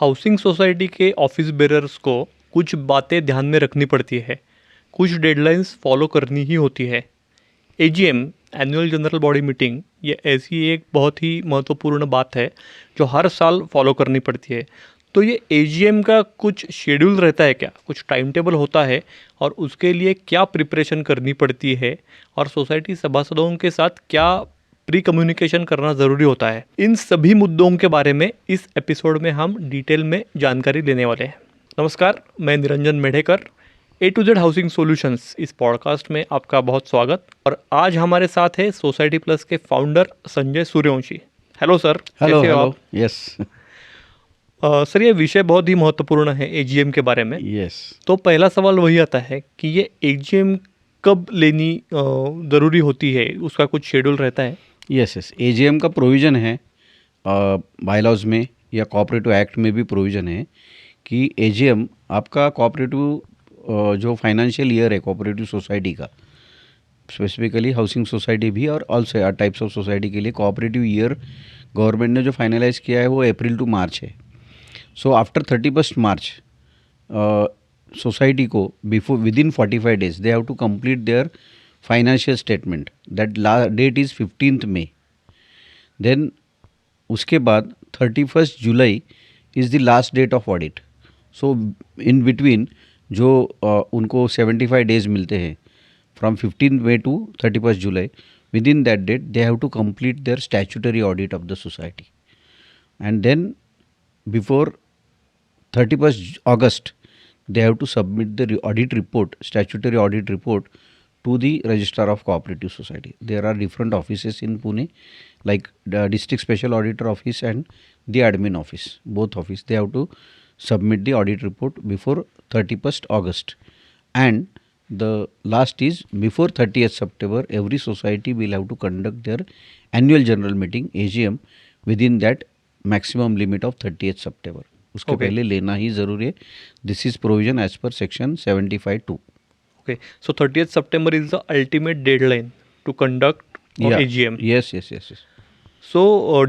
Housing society के office bearers को कुछ बातें ध्यान में रखनी पड़ती है, कुछ डेडलाइंस फॉलो करनी ही होती है। AGM annual general body meeting ये ऐसी एक बहुत ही महत्वपूर्ण बात है जो हर साल फॉलो करनी पड़ती है। तो ये एजीएम का कुछ शेड्यूल रहता है क्या, कुछ टाइम टेबल होता है और उसके लिए क्या प्रिपरेशन करनी पड़ती है और सोसाइटी सभासदों के साथ क्या प्री कम्युनिकेशन करना ज़रूरी होता है, इन सभी मुद्दों के बारे में इस एपिसोड में हम डिटेल में जानकारी लेने वाले हैं। नमस्कार, मैं निरंजन मेढेकर, ए टू जेड हाउसिंग सॉल्यूशंस इस पॉडकास्ट में आपका बहुत स्वागत। और आज हमारे साथ है सोसाइटी प्लस के founder Sanjay Suryavanshi. Hello sir, hello कैसे हो हेलो आप? यस सर, ये विषय बहुत ही महत्वपूर्ण है एजीएम के बारे में। यस तो पहला सवाल वही आता है कि ये एजीएम कब लेनी ज़रूरी होती है, उसका कुछ शेड्यूल रहता है? यस यस एजीएम का प्रोविज़न है बायलॉज में या कोऑपरेटिव एक्ट में भी प्रोविज़न है कि एजीएम आपका कोऑपरेटिव जो फाइनेंशियल ईयर है कोऑपरेटिव सोसाइटी का, स्पेसिफिकली हाउसिंग सोसाइटी भी और ऑल्सो टाइप्स ऑफ सोसाइटी के लिए कोऑपरेटिव ईयर गवर्नमेंट ने जो फाइनलाइज किया है वो अप्रैल टू मार्च है। सो आफ्टर 31 मार्च सोसाइटी को before within 45 days they have to complete their financial statement. That date is 15th May। Then उसके बाद 31 July is the last date of audit. So in between जो उनको 75 days मिलते हैं from 15th May to 31 July, within that date they have to complete their statutory audit of the society, and then before 31st August they have to submit the audit report, statutory audit report, to the registrar of cooperative society. There are different offices in Pune, like the district special auditor office and the admin office, both office they have to submit the audit report before 31st August. And the last is before 30th September every society will have to conduct their annual general meeting AGM within that maximum limit of 30th September. उसके Okay. पहले लेना ही ज़रूरी है। This is provision as per section 75(2). Okay, so 30th September is the ultimate deadline to conduct AGM. Yes yes yes yes so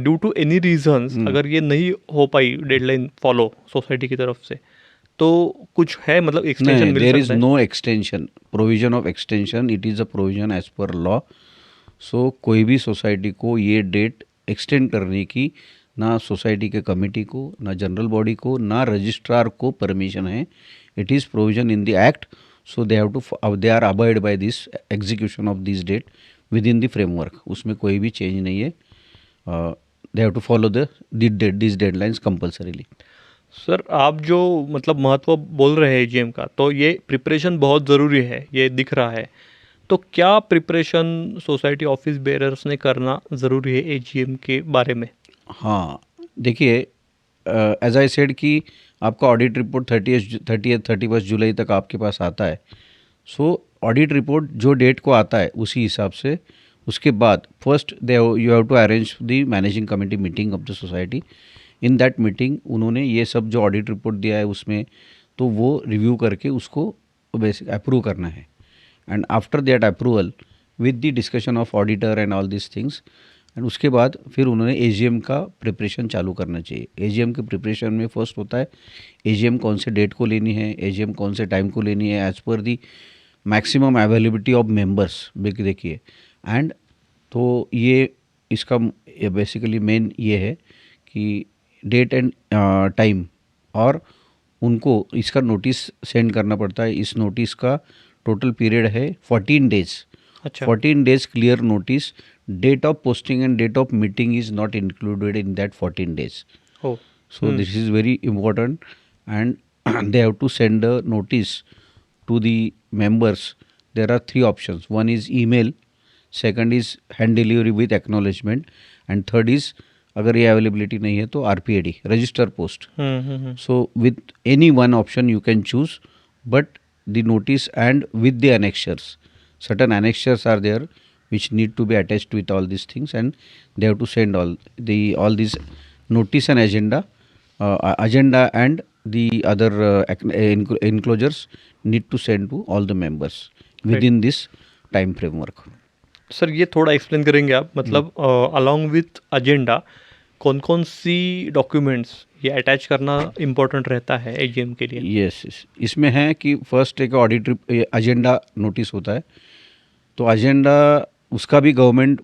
due to any reasons अगर ये नहीं हो पाई डेडलाइन फॉलो सोसाइटी की तरफ से, तो कुछ है, मतलब एक्सटेंशन नहीं, मिल देयर इज़ सकता है? No extension, provision of extension, it is a provision as per law. So कोई भी सोसाइटी को ये डेट एक्सटेंड करने की ना सोसाइटी के कमेटी को, ना जनरल बॉडी को, ना रजिस्ट्रार को परमिशन है। It is provision in the act. So they have to they are abide by this execution of this date within the framework. उसमें कोई भी चेंज नहीं है। They have to follow this deadlines compulsorily. Sir, आप जो मतलब महत्व बोल रहे हैं एजीएम का, तो ये प्रिपरेशन बहुत ज़रूरी है, ये दिख रहा है। तो क्या प्रिपरेशन सोसाइटी ऑफिस बेरर्स ने करना ज़रूरी है एजीएम के बारे में? हाँ, देखिए, एज आई सेड कि आपका ऑडिट रिपोर्ट 31 जुलाई तक आपके पास आता है। सो ऑडिट रिपोर्ट जो डेट को आता है उसी हिसाब से उसके बाद first you have to arrange the managing committee meeting of the society. In that meeting उन्होंने ये सब जो ऑडिट रिपोर्ट दिया है उसमें तो वो रिव्यू करके उसको बेसिक अप्रूव करना है। And after that approval with the discussion of auditor and all this things, and उसके बाद फिर उन्होंने एजीएम का प्रिपरेशन चालू करना चाहिए। एजीएम के प्रिपरेशन में फर्स्ट होता है एजीएम कौन से डेट को लेनी है, एजीएम कौन से टाइम को लेनी है as per the maximum availability of members. देखिए, एंड तो ये इसका बेसिकली मेन ये है कि डेट एंड टाइम, और उनको इसका नोटिस सेंड करना पड़ता है। इस नोटिस का टोटल पीरियड है 14 days। अच्छा। 14 days clear notice. Date of posting and date of meeting is not included in that 14 days. हो। So this is very important, and they have to send a notice to the members. There are 3 options. One is email, second is hand delivery with acknowledgement, and third is अगर ये availability नहीं है तो RPAD, register post. So with any one option you can choose, but the notice and with the annexures. Certain annexures are there which need to be attached with all these things, and they have to send all these notice and agenda and the other enclosures need to send to all the members within this time framework. Sir, ये थोड़ा explain करेंगे आप, मतलब along with agenda कौन कौन सी documents ये attach करना important रहता है एजीएम के लिए? यस यस, इसमें है कि फर्स्ट एक ऑडिट एजेंडा नोटिस होता है। तो एजेंडा उसका भी गवर्नमेंट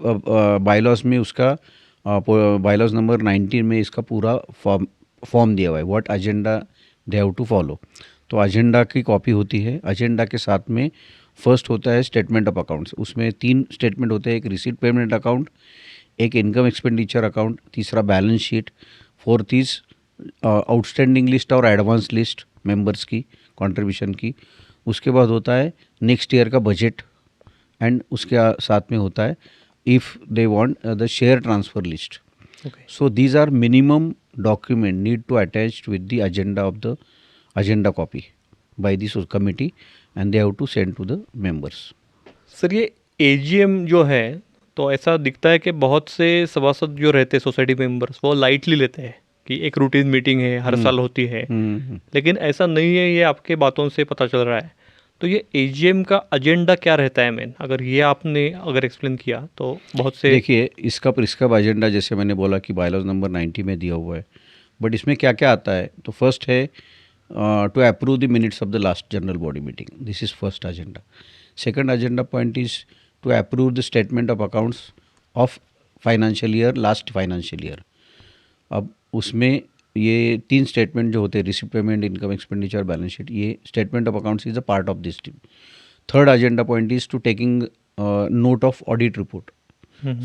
बायलॉज में उसका बायलॉज नंबर 19 में इसका पूरा फॉर्म दिया हुआ है, what agenda they have to follow. तो एजेंडा की कॉपी होती है। एजेंडा के साथ में फर्स्ट होता है स्टेटमेंट ऑफ अकाउंट्स। उसमें 3 स्टेटमेंट होते हैं, एक रिसीट पेमेंट अकाउंट, एक इनकम एक्सपेंडिचर अकाउंट, तीसरा balance sheet, fourth is outstanding list और एडवांस लिस्ट मेंबर्स की कंट्रीब्यूशन की। उसके बाद होता है नेक्स्ट ईयर का बजट, एंड उसके साथ में होता है if they want the share transfer list. Okay, So these are minimum document need to attached with the agenda of the agenda copy by the committee, and they have to send to the members. Sir ये AGM जो है तो ऐसा दिखता है कि बहुत से सभासद जो रहते हैं सोसाइटी मेंबर्स वो लाइटली लेते हैं कि एक रूटीन मीटिंग है, हर साल होती है, लेकिन ऐसा नहीं है, ये आपके बातों से पता चल रहा है। तो ये एजीएम का एजेंडा क्या रहता है मेन, अगर ये आपने अगर एक्सप्लेन किया तो बहुत से। देखिए इसका प्रिस्क्राइब एजेंडा जैसे मैंने बोला कि बायलॉज नंबर 90 में दिया हुआ है, बट इसमें क्या क्या आता है। तो फर्स्ट है to approve the minutes of the last general body meeting, this is first agenda. Second agenda point is to approve the statement of accounts of financial year, last financial year. अब उसमें ये 3 statement जो होते हैं, receipt payment, income expenditure, balance sheet, ये statement of accounts is a part of this team. Third agenda point is to taking note of audit report.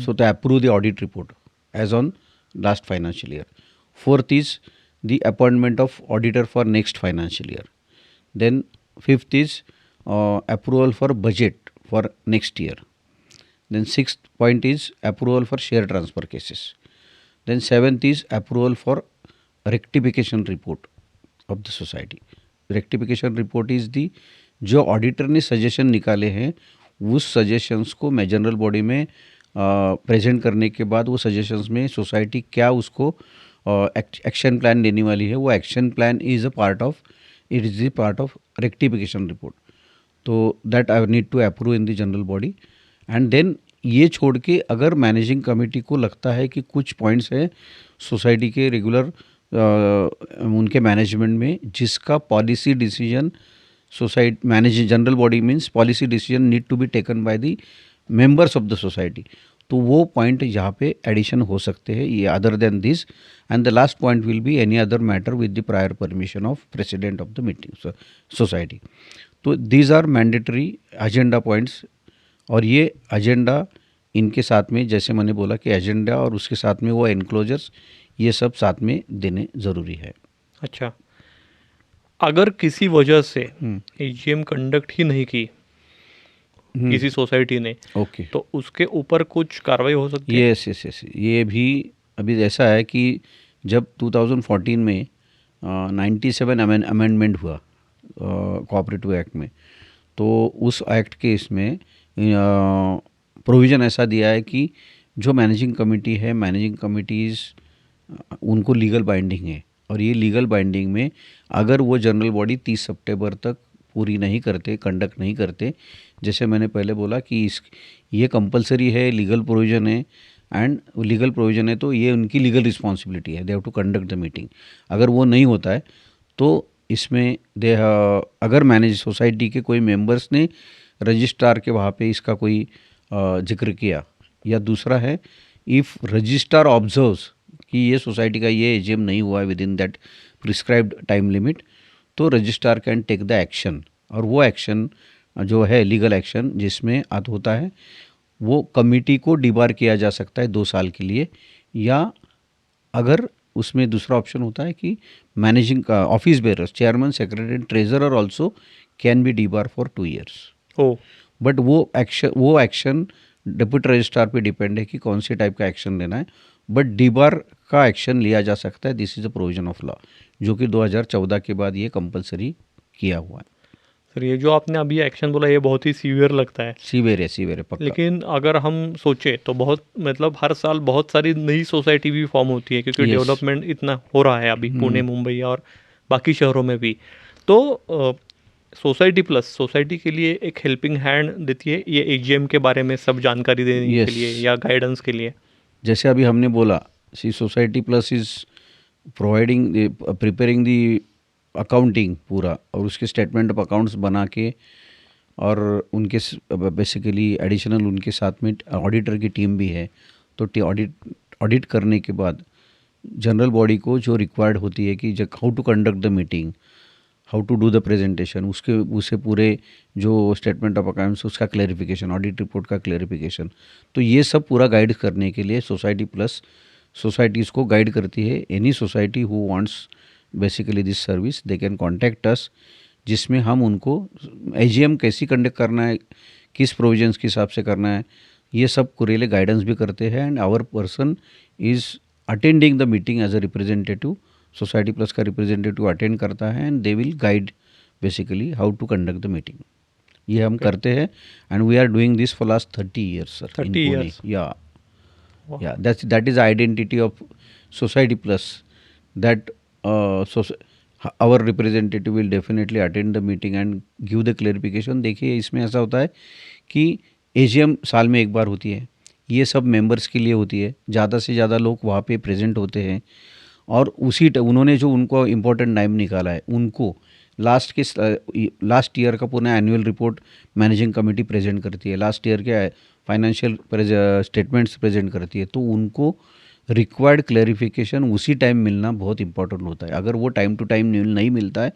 So to approve the audit report as on last financial year. Fourth is the appointment of auditor for next financial year. Then fifth is approval for budget for next year. Then sixth point is approval for share transfer cases. Then seventh is approval for rectification report of the society. Rectification report is the जो auditor ने suggestion निकाले हैं उस suggestions को मैं general body में present करने के बाद वो सजेशंस में सोसाइटी क्या उसको एक्शन प्लान देने वाली है, वो action plan is a part of rectification report. तो that I need to approve in the general body. And then ये छोड़ के अगर मैनेजिंग कमेटी को लगता है कि कुछ पॉइंट्स हैं सोसाइटी के रेगुलर उनके मैनेजमेंट में जिसका policy decision society managing general body means policy decision need to be taken by the members of the society, तो वो पॉइंट यहाँ पे एडिशन हो सकते हैं ये other than this. And the last point will be any other matter with the prior permission of president of the meeting society. तो these are mandatory agenda points. और ये एजेंडा इनके साथ में जैसे मैंने बोला कि एजेंडा और उसके साथ में वो एनक्लोजर्स ये सब साथ में देने ज़रूरी है। अच्छा, अगर किसी वजह से एजीएम कंडक्ट ही नहीं की किसी सोसाइटी ने, ओके, तो उसके ऊपर कुछ कार्रवाई हो सकती है? यस यस यस, ये भी अभी ऐसा है कि जब 2014 में 97 अमेंडमेंट हुआ कोऑपरेटिव एक्ट में, तो उस एक्ट के इसमें प्रोविज़न ऐसा दिया है कि जो मैनेजिंग कमेटी है, मैनेजिंग कमिटीज़ उनको लीगल बाइंडिंग है। और ये लीगल बाइंडिंग में अगर वो जनरल बॉडी 30 सितंबर तक पूरी नहीं करते, कंडक्ट नहीं करते, जैसे मैंने पहले बोला कि ये कंपलसरी है, लीगल प्रोविज़न है, एंड लीगल प्रोविज़न है तो ये उनकी लीगल रिस्पॉन्सिबिलिटी है, they have to conduct the meeting. अगर वो नहीं होता है तो इसमें अगर मैनेज सोसाइटी के कोई मेंबर्स ने रजिस्ट्रार के वहाँ पे इसका कोई जिक्र किया, या दूसरा है इफ़ रजिस्ट्रार ऑब्जर्व्स कि ये सोसाइटी का ये एजीएम नहीं हुआ है within that prescribed time limit, तो registrar can take the action. और वो एक्शन जो है लीगल एक्शन जिसमें अर्थ होता है वो कमिटी को डिबार किया जा सकता है 2 साल के लिए, या अगर उसमें दूसरा ऑप्शन होता है कि मैनेजिंग का office bearers, chairman, secretary, treasurer also can be debar for 2 years। Oh, but वो एक्शन डिप्यूटी रजिस्ट्रार पे डिपेंड है कि कौन से टाइप का एक्शन लेना है, बट डिबार का एक्शन लिया जा सकता है। This is a provision of law जो कि 2014 के बाद ये कंपलसरी किया हुआ है। सर ये जो आपने अभी एक्शन बोला ये बहुत ही सीवियर लगता है। सीवियर है पक्का। लेकिन अगर हम सोचें तो बहुत मतलब हर साल बहुत सारी नई सोसाइटी भी फॉर्म होती है क्योंकि Yes. डेवलपमेंट इतना हो रहा है अभी पुणे, मुंबई और बाकी शहरों में भी। तो सोसाइटी प्लस सोसाइटी के लिए एक हेल्पिंग हैंड देती है ये एजीएम के बारे में सब जानकारी देने Yes. के लिए या गाइडेंस के लिए। जैसे अभी हमने बोला सी society plus is providing preparing the accounting पूरा, और उसके स्टेटमेंट ऑफ अकाउंट्स बना के, और उनके बेसिकली एडिशनल उनके साथ में ऑडिटर की टीम भी है। तो ऑडिट करने के बाद जनरल बॉडी को जो रिक्वायर्ड होती है कि how to conduct the meeting, how to do the presentation, उसे पूरे जो स्टेटमेंट ऑफ अकाउंट्स उसका क्लैरिफिकेशन, ऑडिट रिपोर्ट का क्लैरिफिकेशन, तो ये सब पूरा गाइड करने के लिए सोसाइटी प्लस सोसाइटीज़ को गाइड करती है। Any society who wants basically this service they can contact us, जिसमें हम उनको एजीएम कैसी कंडक्ट करना है, किस प्रोविजंस के हिसाब से करना है, ये सब को रियली गाइडेंस भी करते हैं। And our person is attending the meeting as a representative, society plus का रिप्रेजेंटेटिव अटेंड करता है and they will guide basically how to conduct the meeting. ये हम करते हैं and we are doing this for last 30 years sir. 30 years? Yeah, that is the identity of Society Plus, that our representative will definitely attend the meeting and give the clarification। देखिए इसमें ऐसा होता है कि एजीएम साल में एक बार होती है, ये सब मेंबर्स के लिए होती है, ज़्यादा से ज़्यादा लोग वहाँ पे प्रेजेंट होते हैं, और उन्होंने जो उनको इम्पोर्टेंट टाइम निकाला है उनको लास्ट ईयर का पूरा annual report managing committee present करती है, लास्ट ईयर के फाइनेंशियल स्टेटमेंट्स प्रेजेंट करती है। तो उनको रिक्वायर्ड क्लैरिफिकेशन उसी टाइम मिलना बहुत इंपॉर्टेंट होता है। अगर वो टाइम टू टाइम नहीं मिलता है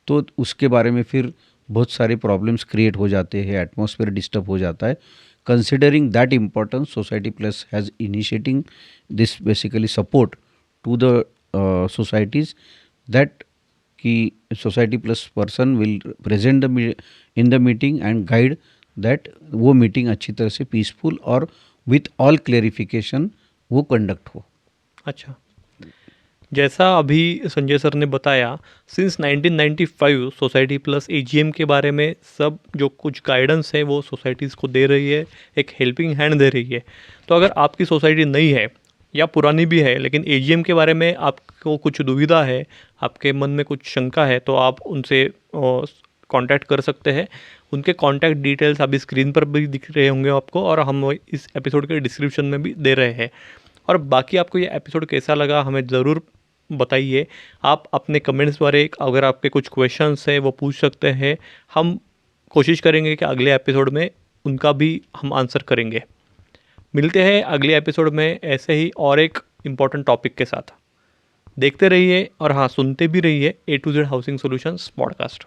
तो उसके बारे में फिर बहुत सारे प्रॉब्लम्स क्रिएट हो जाते हैं, एटमॉस्फेयर डिस्टर्ब हो जाता है। Considering that importance, society plus has initiating this basically support to the societies, that कि society plus person will present in the meeting and guide that वो मीटिंग अच्छी तरह से पीसफुल और विथ ऑल क्लेरिफिकेशन वो कंडक्ट हो। अच्छा, जैसा अभी संजय सर ने बताया, सिंस 1995 सोसाइटी प्लस एजीएम के बारे में सब जो कुछ गाइडेंस है वो सोसाइटीज़ को दे रही है, एक हेल्पिंग हैंड दे रही है। तो अगर आपकी सोसाइटी नई है या पुरानी भी है लेकिन एजीएम के बारे में आपको कुछ दुविधा है, आपके मन में कुछ शंका है, तो आप उनसे कांटेक्ट कर सकते हैं। उनके कांटेक्ट डिटेल्स अभी स्क्रीन पर भी दिख रहे होंगे आपको, और हम इस एपिसोड के डिस्क्रिप्शन में भी दे रहे हैं। और बाकी आपको ये एपिसोड कैसा लगा हमें ज़रूर बताइए। आप अपने कमेंट्स द्वारा अगर आपके कुछ क्वेश्चंस है वो पूछ सकते हैं, हम कोशिश करेंगे कि अगले एपिसोड में उनका भी हम आंसर करेंगे। मिलते हैं अगले एपिसोड में ऐसे ही और एक इम्पॉर्टेंट टॉपिक के साथ। देखते रहिए और हाँ, सुनते भी रहिए A to Z housing solutions podcast.